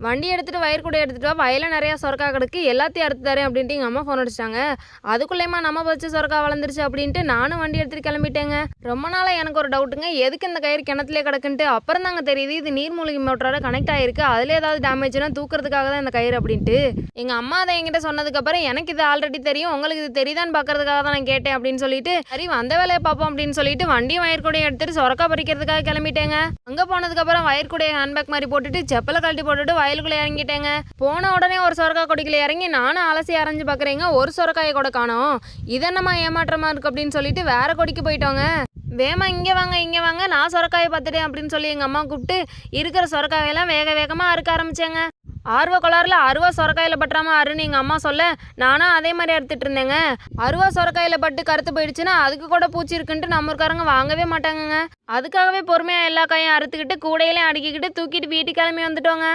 வண்டி எடுத்துட்டு வயர் கூட எடுத்துட்டு வா, வயல்ல நிறையா சொரக்கா கிடக்கு, எல்லாத்தையும் அறுத்து தரேன் அப்படின்ட்டு எங்கள் அம்மா ஃபோன் அடிச்சிட்டாங்க. அதுக்குள்ளேயுமா நம்ம வச்ச சொரக்கா வளர்ந்துருச்சு அப்படின்ட்டு நானும் வண்டி எடுத்துட்டு கிளம்பிட்டேங்க. ரொம்ப நாளாக எனக்கு ஒரு டவுட்டுங்க, எதுக்கு இந்த கயிறு கிணத்துலேயே கிடக்குன்ட்டு. அப்புறம் தாங்க தெரியுது இது நீர்மூழ்கி மோட்டரோட கனெக்ட் ஆகிருக்கு, அதில் ஏதாவது டேமேஜ்னா தூக்கிறதுக்காக தான் இந்த கயிறு அப்படின்ட்டு. எங்கள் அம்மா அதை என்கிட்ட சொன்னதுக்கப்புறம் எனக்கு இது ஆல்ரெடி தெரியும், உங்களுக்கு இது தெரியுதான்னு பார்க்கறதுக்காக தான் நான் கேட்டேன் அப்படின்னு சொல்லிட்டு, சரி வந்த வேலையை பார்ப்போம் அப்படின்னு சொல்லிட்டு வண்டியும் வயர் கூடையும் எடுத்துட்டு சொரக்கா பறிக்கிறதுக்காக கிளம்பிட்டேங்க. அங்கே போனதுக்கப்புறம் வயர் கூடைய ஹேண்ட்பேக் மாதிரி போட்டுட்டு செப்பலை கழட்டி போட்டுட்டு வயலுக்குள்ளே இறங்கிட்டேங்க. போன உடனே ஒரு சொரக்கா கொடிக்குள்ள இறங்கி நானும் அலசி அரைஞ்சு பார்க்குறேங்க, ஒரு சொரக்காயை கூட காணோம். இதென்னமா ஏமாற்றமா இருக்கு அப்படின்னு சொல்லிட்டு வேற கொடிக்கு போயிட்டோங்க. வேமா இங்கே வாங்க இங்கே வாங்க, நான் சொரக்காயை பார்த்துட்டேன் அப்படின்னு சொல்லி எங்கள் அம்மா கூப்பிட்டு இருக்கிற சொரக்காயெல்லாம் வேக வேகமாக அறுக்க ஆரம்பிச்சேங்க. ஆர்வ கொளாரில் அருவா சொரக்காயில் பட்டுறாம அருன்னு எங்கள் அம்மா சொல்ல நானும் அதே மாதிரி அறுத்துட்டு இருந்தேங்க. அருவா சொரக்காயில் பட்டு கருத்து போயிடுச்சுன்னா அதுக்கு கூட பூச்சி இருக்குன்ட்டு நம்ம ஊருக்காரங்க வாங்கவே மாட்டாங்கங்க. அதுக்காகவே பொறுமையாக எல்லா காயும் அறுத்துக்கிட்டு கூடையிலையும் அடுக்கிக்கிட்டு தூக்கிட்டு வீட்டுக்கு கிளம்பி வந்துட்டோங்க.